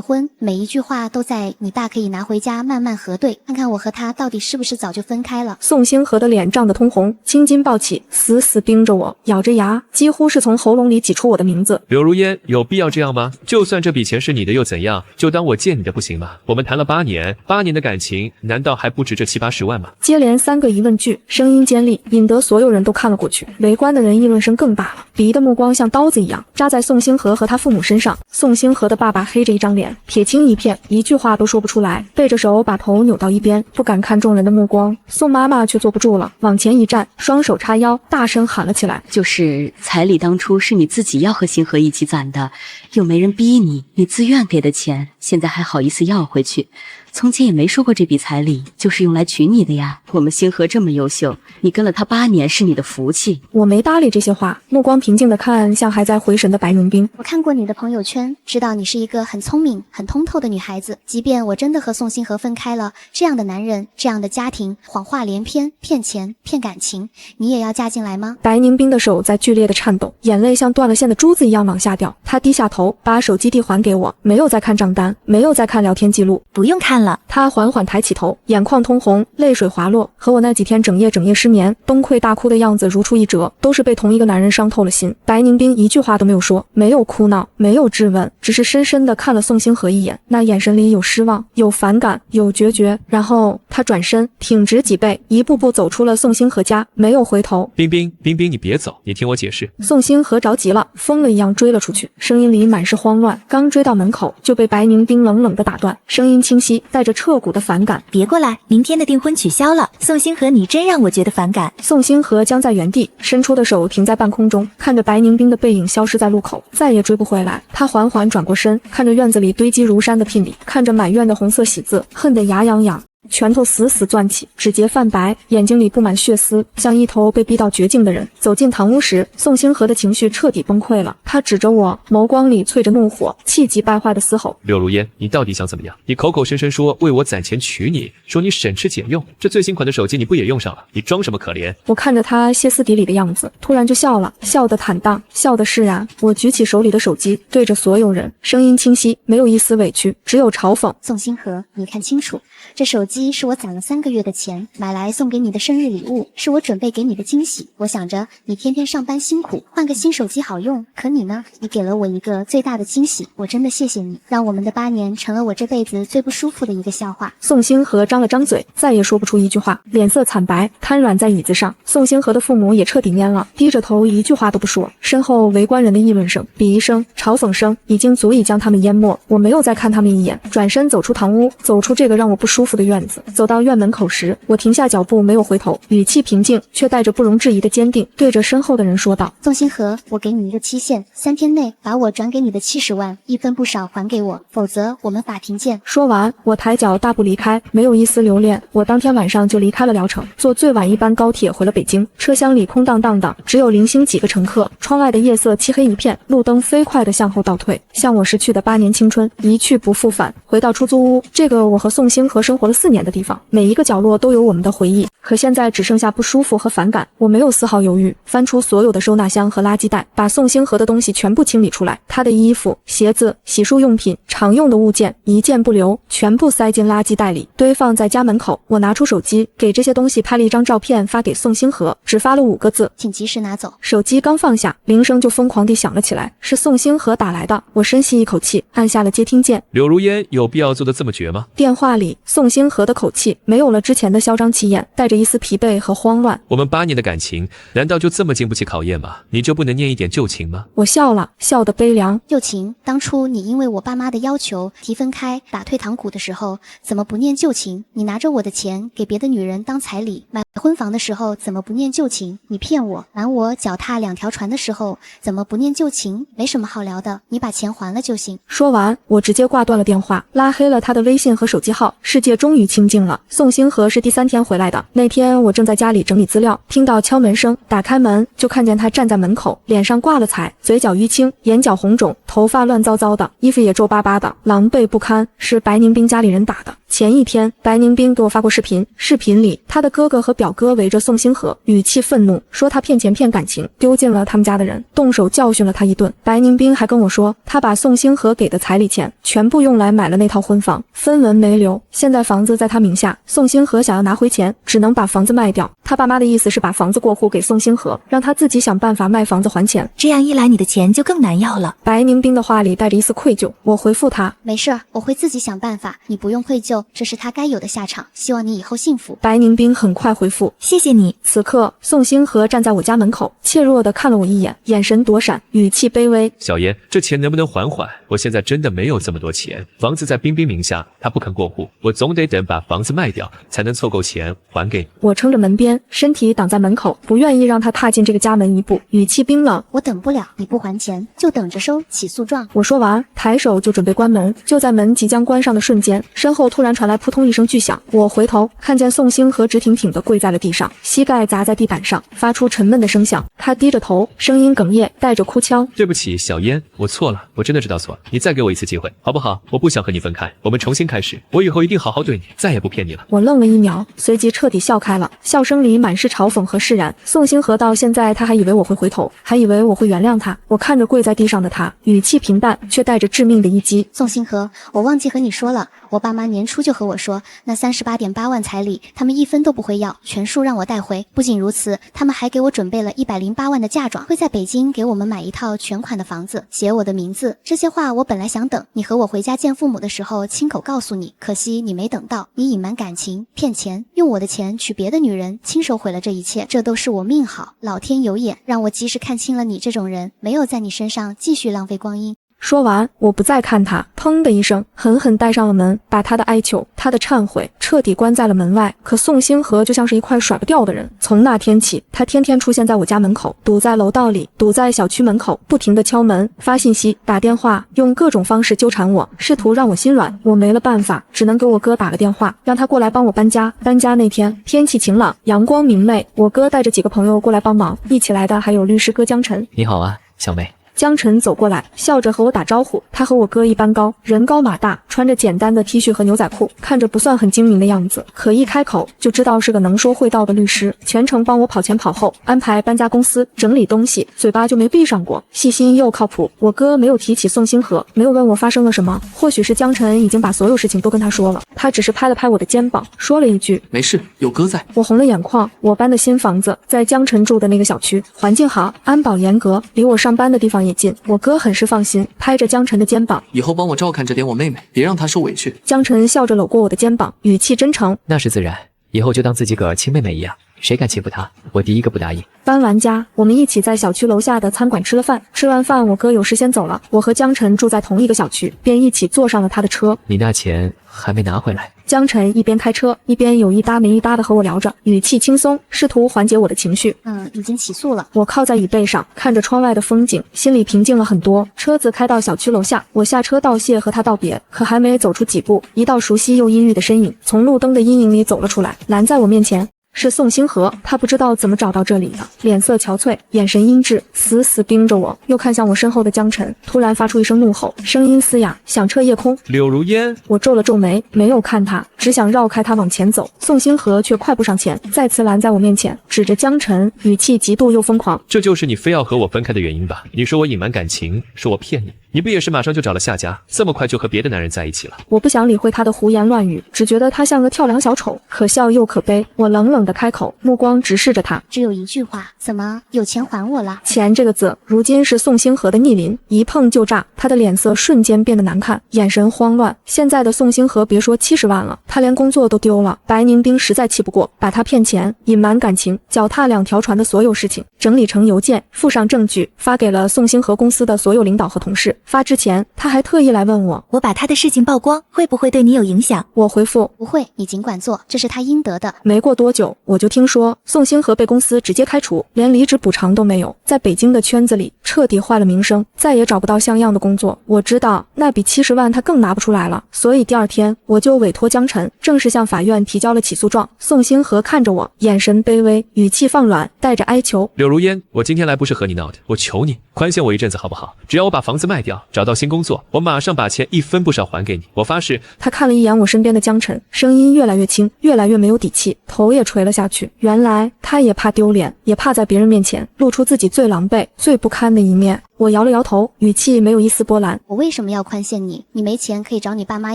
婚，每一句话都在你大可以拿回家慢慢核对，看看我和他到底是不是早就分开了。宋星河的脸涨得通红，青筋暴起，死死盯着我，咬着牙，几乎是从喉咙里挤出我的名字。柳如烟，有必要这样吗？就算这笔钱是你的又怎样？就当我借你的不行吗？我们谈了8年，8年的感情难道还不值这70、80万吗？接连3个疑问句，声音尖利，引得所有人都看了过去。围观的人议论声更大了，鄙夷的目光像刀子一样扎在宋星河和他父母身上。宋星河的爸爸黑着一张脸，铁青一片，一句话都说不出来，背着手把头扭到一边，不敢看众人的目光。宋妈妈却坐不住了，往前一站，双手叉腰，大声喊了起来：就是彩礼当初是你自己要和星河一起攒的，又没人逼你，你自愿给的钱，现在还好意思要回去？从前也没说过这笔彩礼就是用来娶你的呀。我们星河这么优秀，你跟了他8年是你的福气。我没搭理这些话，目光平静地看向还在回神的白宁冰。我看过你的朋友圈，知道你是一个很聪明、很通透的女孩子。即便我真的和宋星河分开了，这样的男人，这样的家庭，谎话连篇，骗钱、骗感情，你也要嫁进来吗？白宁冰的手在剧烈的颤抖，眼泪像断了线的珠子一样往下掉。他低下头，把手机递还给我，没有再看账单，没有再看聊天记录。不用看了。了。他缓缓抬起头，眼眶通红，泪水滑落，和我那几天整夜失眠、崩溃大哭的样子如出一辙，都是被同一个男人伤透了心。白宁冰一句话都没有说，没有哭闹，没有质问，只是深深地看了宋星河一眼，那眼神里有失望，有反感，有决绝。然后他转身，挺直脊背，一步步走出了宋星河家，没有回头。冰冰，你别走，你听我解释。宋星河着急了，疯了一样追了出去，声音里满是慌乱。刚追到门口，就被白宁冰冷冷地打断，声音清晰，带着彻骨的反感。别过来，明天的订婚取消了。宋星河，你真让我觉得反感。宋星河僵在原地，伸出的手停在半空中，看着白宁冰的背影消失在路口，再也追不回来。他缓缓转过身，看着院子里堆积如山的聘礼，看着满院的红色喜字，恨得牙痒痒。拳头死死攥起，指节泛白，眼睛里布满血丝，像一头被逼到绝境的人。走进堂屋时，宋星河的情绪彻底崩溃了。他指着我，眸光里淬着怒火，气急败坏的嘶吼：柳如烟，你到底想怎么样？你口口声声说为我攒钱娶你，说你省吃俭用，这最新款的手机你不也用上了？你装什么可怜？我看着他歇斯底里的样子，突然就笑了，笑得坦荡，笑得释然。我举起手里的手机，对着所有人，声音清晰，没有一丝委屈，只有嘲讽。宋星河，你看清楚，这手机是我攒了3个月的钱买来送给你的生日礼物，是我准备给你的惊喜。我想着你天天上班辛苦，换个新手机好用，可你呢？你给了我一个最大的惊喜，我真的谢谢你，让我们的8年成了我这辈子最不舒服的一个笑话。宋星河张了张嘴，再也说不出一句话，脸色惨白，瘫软在椅子上。宋星河的父母也彻底蔫了，低着头一句话都不说。身后围观人的议论声、鄙夷声、嘲讽声已经足以将他们淹没。我没有再看他们一眼，转身走出堂屋，走出这个让我不舒服的院子。走到院门口时，我停下脚步，没有回头，语气平静，却带着不容置疑的坚定，对着身后的人说道：宋星河，我给你一个期限，3天内把我转给你的70万1分不少还给我，否则我们法庭见。说完，我抬脚大步离开，没有一丝留恋。我当天晚上就离开了聊城，坐最晚一班高铁回了北京。车厢里空荡荡的，只有零星几个乘客。窗外的夜色漆黑一片，路灯飞快地向后倒退，像我逝去的8年青春，一去不复返。回到出租屋，这个我和宋星河生活了4年的地方，每一个角落都有我们的回忆。可现在只剩下不舒服和反感。我没有丝毫犹豫，翻出所有的收纳箱和垃圾袋，把宋星河的东西全部清理出来。他的衣服、鞋子、洗漱用品、常用的物件，一件不留，全部塞进垃圾袋里，堆放在家门口。我拿出手机，给这些东西拍了一张照片发给宋星河，只发了5个字：请及时拿走。手机刚放下，铃声就疯狂地响了起来，是宋星河打来的。我深吸一口气，按下了接听键。柳如烟，有必要做得这么绝吗？电话里宋星河的口气没有了之前的嚣张气焰，带着一丝疲惫和慌乱。我们8年的感情，难道就这么经不起考验吗？你就不能念一点旧情吗？我笑了，笑得悲凉。旧情，当初你因为我爸妈的要求提分开打退堂鼓的时候，怎么不念旧情？你拿着我的钱给别的女人当彩礼，买婚房的时候怎么不念旧情？你骗我，瞒我脚踏2条船的时候怎么不念旧情？没什么好聊的，你把钱还了就行。说完，我直接挂断了电话，拉黑了他的微信和手机号。世界终于清静了。宋星河是第3天回来的，那天我正在家里整理资料，听到敲门声，打开门就看见他站在门口，脸上挂了彩，嘴角淤青，眼角红肿，头发乱糟糟的，衣服也皱巴巴的，狼狈不堪，是白宁冰家里人打的。前一天，白宁冰给我发过视频，视频里他的哥哥和表哥围着宋星河，语气愤怒，说他骗钱骗感情，丢尽了他们家的人，动手教训了他一顿。白宁冰还跟我说，他把宋星河给的彩礼钱全部用来买了那套婚房，分文没留。现在房子在他名下，宋星河想要拿回钱，只能把房子卖掉。他爸妈的意思是把房子过户给宋星河，让他自己想办法卖房子还钱。这样一来，你的钱就更难要了。白宁冰的话里带着一丝愧疚，我回复他，没事儿，我会自己想办法，你不用愧疚，这是他该有的下场，希望你以后幸福。白宁冰很快回复，谢谢你。此刻，宋星河站在我家门口，怯弱地看了我一眼，眼神躲闪，语气卑微，小妍，这钱能不能缓缓？我现在真的没有这么多钱，房子在冰冰名下，他不肯过户，我总得等把房子卖掉，才能凑够钱还给你。我撑着门边，身体挡在门口，不愿意让他踏进这个家门一步，语气冰冷，我等不了，你不还钱，就等着收起诉状。我说完，抬手就准备关门，就在门即将关上的瞬间，身后突然传来扑通一声巨响，我回头看见宋星河直挺挺地跪在了地上，膝盖砸在地板上，发出沉闷的声响。他低着头，声音哽咽，带着哭腔，对不起，小燕，我错了，我真的知道错了，你再给我一次机会，好不好？我不想和你分开，我们重新开始，我以后一定好好对你，再也不骗你了。我愣了一秒，随即彻底笑开了，笑声里满是嘲讽和释然。宋星河到现在他还以为我会回头，还以为我会原谅他。我看着跪在地上的他，语气平淡，却带着致命的一击。宋星河，我忘记和你说了，我爸妈年初初就和我说，那38.8万彩礼他们一分都不会要，全数让我带回。不仅如此，他们还给我准备了108万的嫁妆，会在北京给我们买一套全款的房子，写我的名字。这些话我本来想等你和我回家见父母的时候亲口告诉你，可惜你没等到，你隐瞒感情，骗钱，用我的钱娶别的女人，亲手毁了这一切。这都是我命好，老天有眼，让我及时看清了你这种人，没有在你身上继续浪费光阴。说完，我不再看他，砰的一声，狠狠带上了门，把他的哀求、他的忏悔彻底关在了门外。可宋星河就像是一块甩不掉的人，从那天起，他天天出现在我家门口，堵在楼道里，堵在小区门口，不停地敲门、发信息、打电话，用各种方式纠缠我，试图让我心软。我没了办法，只能给我哥打了电话，让他过来帮我搬家。搬家那天，天气晴朗，阳光明媚，我哥带着几个朋友过来帮忙，一起来的还有律师哥江晨。你好啊，小妹。江晨走过来，笑着和我打招呼。他和我哥一般高，人高马大，穿着简单的 T 恤和牛仔裤，看着不算很精明的样子，可一开口就知道是个能说会道的律师，全程帮我跑前跑后，安排搬家公司，整理东西，嘴巴就没闭上过，细心又靠谱。我哥没有提起宋星河，没有问我发生了什么，或许是江晨已经把所有事情都跟他说了，他只是拍了拍我的肩膀，说了一句没事，有哥在。我红了眼眶。我搬的新房子在江晨住的那个小区，环境好，安保严格，离我上班的地方也近。我哥很是放心，拍着江晨的肩膀，以后帮我照看着点我妹妹，别让她受委屈。江晨笑着搂过我的肩膀，语气真诚，那是自然，以后就当自己个儿亲妹妹一样，谁敢欺负她，我第一个不答应。搬完家，我们一起在小区楼下的餐馆吃了饭。吃完饭，我哥有事先走了，我和江晨住在同一个小区，便一起坐上了他的车。你那钱还没拿回来？江晨一边开车，一边有一搭没一搭的和我聊着，语气轻松，试图缓解我的情绪。已经起诉了。我靠在椅背上，看着窗外的风景，心里平静了很多。车子开到小区楼下，我下车道谢和他道别，可还没走出几步，一道熟悉又阴郁的身影从路灯的阴影里走了出来，拦在我面前。是宋星河，他不知道怎么找到这里的，脸色憔悴，眼神阴鸷，死死盯着我，又看向我身后的江晨，突然发出一声怒吼，声音嘶哑，响彻夜空。柳如烟，我皱了皱眉，没有看他，只想绕开他往前走。宋星河却快步上前，再次拦在我面前，指着江晨，语气极度又疯狂。这就是你非要和我分开的原因吧？你说我隐瞒感情，说我骗你，你不也是马上就找了下家，这么快就和别的男人在一起了？我不想理会他的胡言乱语，只觉得他像个跳梁小丑，可笑又可悲。我冷冷的开口，目光直视着他，只有一句话，怎么有钱还我了？钱这个字，如今是宋星河的逆鳞，一碰就炸。他的脸色瞬间变得难看，眼神慌乱。现在的宋星河别说70万了，他连工作都丢了。白宁冰实在气不过，把他骗钱、隐瞒感情、脚踏2条船的所有事情整理成邮件，附上证据，发给了宋星河公司的所有领导和同事。发之前，他还特意来问我把他的事情曝光，会不会对你有影响？我回复不会，你尽管做，这是他应得的。没过多久，我就听说宋星河被公司直接开除，连离职补偿都没有，在北京的圈子里彻底坏了名声，再也找不到像样的工作。我知道那笔70万他更拿不出来了，所以第二天我就委托江晨正式向法院提交了起诉状。宋星河看着我，眼神卑微，语气放软，带着哀求。柳如烟，我今天来不是和你闹的，我求你宽限我一阵子好不好？只要我把房子卖掉，找到新工作，我马上把钱一分不少还给你，我发誓。他看了一眼我身边的江晨，声音越来越轻，越来越没有底气，头也垂了下去。原来他也怕丢脸，也怕在别人面前露出自己最狼狈、最不堪的一面。我摇了摇头，语气没有一丝波澜。我为什么要宽限你？你没钱可以找你爸妈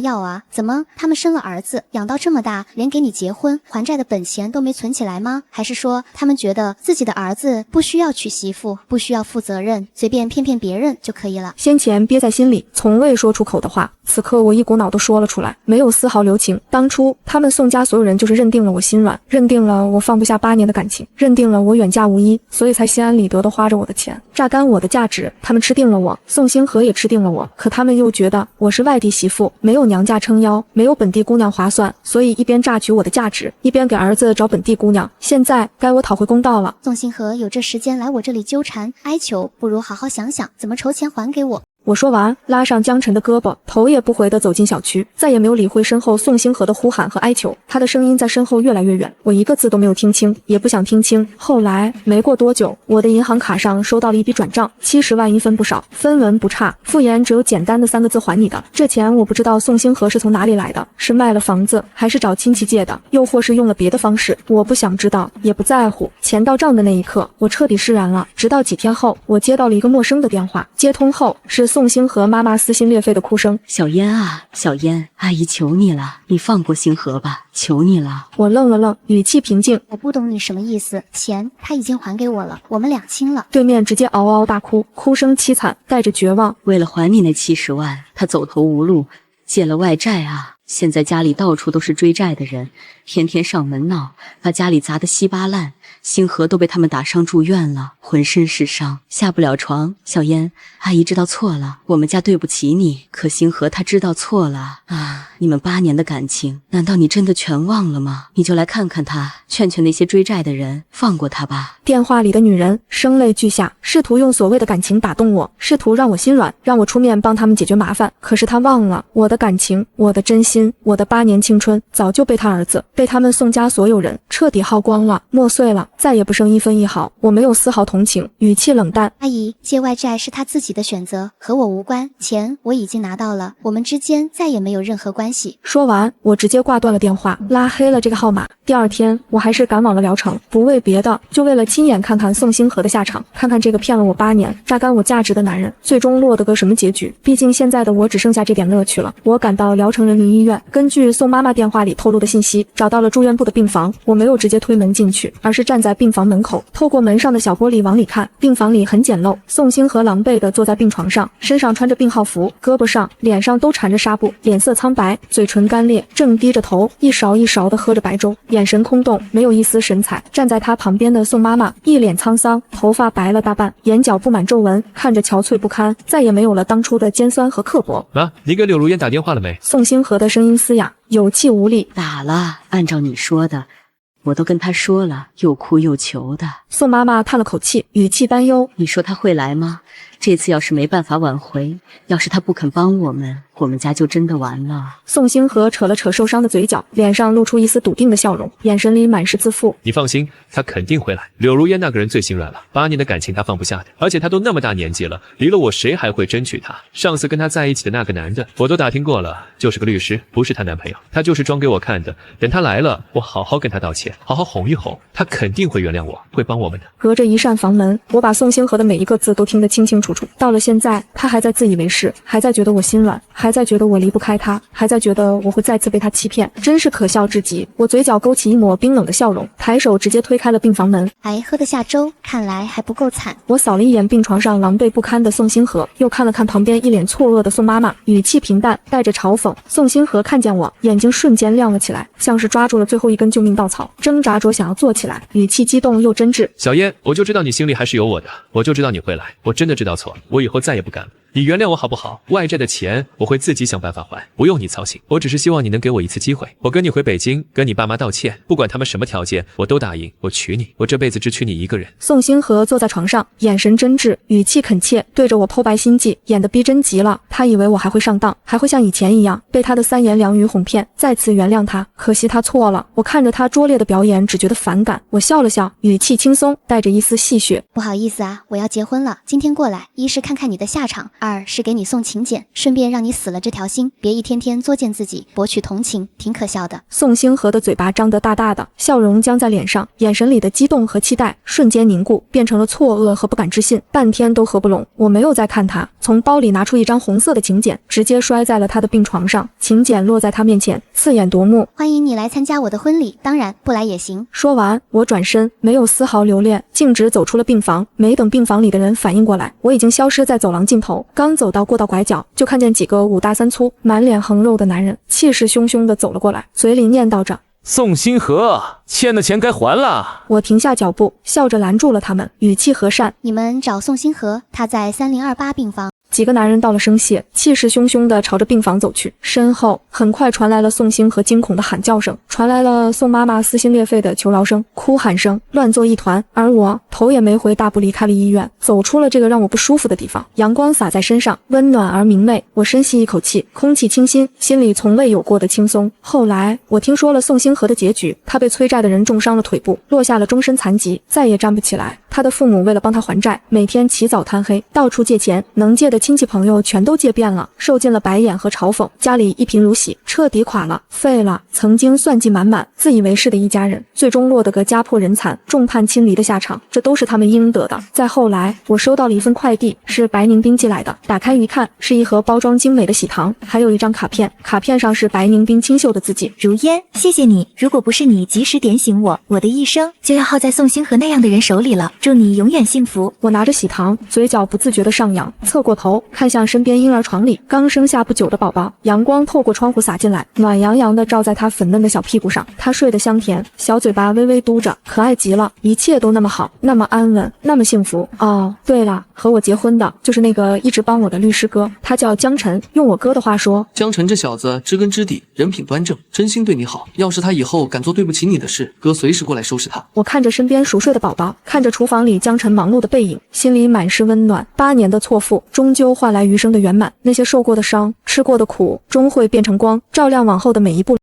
要啊。怎么他们生了儿子，养到这么大，连给你结婚还债的本钱都没存起来吗？还是说他们觉得自己的儿子不需要娶媳妇，不需要负责任，随便骗骗别人就可以了？先前憋在心里从未说出口的话，此刻我一股脑都说了出来，没有丝毫留情。当初他们宋家所有人就是认定了我心软，认定了我放不下8年的感情，认定了我远嫁无依，所以才心安理得地花着我的钱，榨干我的价值。他们吃定了我，宋星河也吃定了我，可他们又觉得我是外地媳妇，没有娘家撑腰，没有本地姑娘划算，所以一边榨取我的价值，一边给儿子找本地姑娘。现在该我讨回公道了。宋星河有这时间来我这里纠缠哀求，不如好好想想怎么筹钱还给我。我说完，拉上江晨的胳膊，头也不回地走进小区，再也没有理会身后宋星河的呼喊和哀求。他的声音在身后越来越远，我一个字都没有听清，也不想听清。后来没过多久，我的银行卡上收到了一笔转账，70万一分不少，分文不差，复言只有简单的3个字还你的。这钱我不知道宋星河是从哪里来的，是卖了房子，还是找亲戚借的，又或是用了别的方式，我不想知道，也不在乎。钱到账的那一刻，我彻底释然了。直到几天后，我接到了一个陌生的电话，接通后是宋星河妈妈撕心裂肺的哭声。小嫣啊，小嫣，阿姨求你了，你放过星河吧，求你了。我愣了愣，语气平静。我不懂你什么意思，钱他已经还给我了，我们俩清了。对面直接嗷嗷大哭，哭声凄惨，带着绝望。为了还你那70万，他走投无路，借了外债啊。现在家里到处都是追债的人，天天上门闹，把家里砸得稀巴烂。星河都被他们打伤住院了，浑身是伤，下不了床。小嫣，阿姨知道错了，我们家对不起你。可星河他知道错了啊！你们8年的感情，难道你真的全忘了吗？你就来看看他，劝劝那些追债的人，放过他吧。电话里的女人声泪俱下，试图用所谓的感情打动我，试图让我心软，让我出面帮他们解决麻烦。可是她忘了，我的感情，我的真心，我的8年青春，早就被他儿子，被他们宋家所有人彻底耗光了，磨碎了，再也不剩1分1毫。我没有丝毫同情，语气冷淡。阿姨，借外债是他自己的选择，和我无关，钱我已经拿到了，我们之间再也没有任何关系。说完，我直接挂断了电话，拉黑了这个号码。第2天，我还是赶往了聊城，不为别的，就为了亲眼看看宋星河的下场，看看这个骗了我8年、榨干我价值的男人，最终落得个什么结局。毕竟现在的我只剩下这点乐趣了。我赶到聊城人民医院，根据宋妈妈电话里透露的信息，找到了住院部的病房。我没有直接推门进去，而是站在病房门口，透过门上的小玻璃往里看。病房里很简陋，宋星河狼狈地坐在病床上，身上穿着病号服，胳膊上、脸上都缠着纱布，脸色苍白，嘴唇干裂，正低着头，一勺一勺地喝着白粥，眼神空洞，没有一丝神采。站在他旁边的宋妈妈一脸沧桑，头发白了大半，眼角布满皱纹，看着憔悴不堪，再也没有了当初的尖酸和刻薄。妈，你给柳如烟打电话了没？宋星河的声音嘶哑，有气无力。打了，按照你说的，我都跟他说了，又哭又求的。宋妈妈叹了口气，语气担忧。你说他会来吗？这次要是没办法挽回，要是他不肯帮我们家就真的完了。宋星河扯了扯受伤的嘴角，脸上露出一丝笃定的笑容，眼神里满是自负。你放心，他肯定会来。柳如烟那个人最心软了，8年的感情他放不下的，而且他都那么大年纪了，离了我谁还会争取他？上次跟他在一起的那个男的，我都打听过了，就是个律师，不是他男朋友，他就是装给我看的。等他来了，我好好跟他道歉，好好哄一哄，他肯定会原谅我，会帮我们的。隔着一扇房门，我把宋星河的每一个字都听得清清楚楚。到了现在，他还在自以为是，还在觉得我心软，还在觉得我离不开他，还在觉得我会再次被他欺骗，真是可笑至极。我嘴角勾起一抹冰冷的笑容，抬手直接推开了病房门。还喝得下粥，看来还不够惨。我扫了一眼病床上狼狈不堪的宋星河，又看了看旁边一脸错愕的宋妈妈，语气平淡，带着嘲讽。宋星河看见我，眼睛瞬间亮了起来，像是抓住了最后一根救命稻草，挣扎着想要坐起来，语气激动又真挚。小嫣，我就知道你心里还是有我的，我就知道你会来，我真的知道错了，我以后再也不敢了。你原谅我好不好？外债的钱我会自己想办法还，不用你操心。我只是希望你能给我一次机会，我跟你回北京，跟你爸妈道歉，不管他们什么条件，我都答应。我娶你，我这辈子只娶你一个人。宋星河坐在床上，眼神真挚，语气恳切，对着我剖白心计，演得逼真极了。他以为我还会上当，还会像以前一样被他的3言2语哄骗，再次原谅他。可惜他错了。我看着他拙劣的表演，只觉得反感。我笑了笑，语气轻松，带着一丝戏谑。不好意思啊，我要结婚了，今天过来，一是看看你的下场，2是给你送请柬，顺便让你死了这条心，别一天天作践自己，博取同情，挺可笑的。宋星河的嘴巴张得大大的，笑容僵在脸上，眼神里的激动和期待瞬间凝固，变成了错愕和不敢置信，半天都合不拢。我没有再看他，从包里拿出一张红色的请柬，直接摔在了他的病床上。请柬落在他面前，刺眼夺目。欢迎你来参加我的婚礼，当然不来也行。说完，我转身，没有丝毫留恋，径直走出了病房。没等病房里的人反应过来，我已经消失在走廊尽头。刚走到过道拐角，就看见几个5大3粗、满脸横肉的男人，气势汹汹地走了过来，嘴里念叨着：“宋星河，欠的钱该还了。”我停下脚步，笑着拦住了他们，语气和善：“你们找宋星河，他在3028病房。”几个男人道了声谢，气势汹汹地朝着病房走去。身后很快传来了宋星河惊恐的喊叫声，传来了宋妈妈撕心裂肺的求饶声、哭喊声，乱作一团。而我头也没回，大步离开了医院，走出了这个让我不舒服的地方。阳光洒在身上，温暖而明媚。我深吸一口气，空气清新，心里从未有过的轻松。后来我听说了宋星河的结局，他被催债的人重伤了腿部，落下了终身残疾，再也站不起来。他他的父母为了帮他还债，每天起早贪黑，到处借钱，能借的亲戚朋友全都借遍了，受尽了白眼和嘲讽，家里一贫如洗，彻底垮了，废了。曾经算计满满、自以为是的一家人，最终落得个家破人残、众叛亲离的下场，这都是他们应得的。再后来，我收到了一份快递，是白宁冰寄来的，打开一看，是一盒包装精美的喜糖，还有一张卡片，卡片上是白宁冰清秀的字迹。如烟，谢谢你，如果不是你及时点醒我，我的一生就要耗在宋星河那样的人手里了。祝你永远幸福。我拿着喜糖，嘴角不自觉地上扬，侧过头看向身边婴儿床里刚生下不久的宝宝，阳光透过窗户洒进来，暖洋洋地照在他粉嫩的小屁股上，他睡得香甜，小嘴巴微微嘟着，可爱极了，一切都那么好，那么安稳，那么幸福。哦，对了，和我结婚的就是那个一直帮我的律师哥，他叫江晨，用我哥的话说，江晨这小子知根知底，人品端正，真心对你好，要是他以后敢做对不起你的事，哥随时过来收拾他。我看着身边熟睡的宝宝，看着厨房里江晨忙碌的背影，心里满是温暖。8年的错付，终究换来余生的圆满。那些受过的伤，吃过的苦，终会变成光，照亮往后的每一步。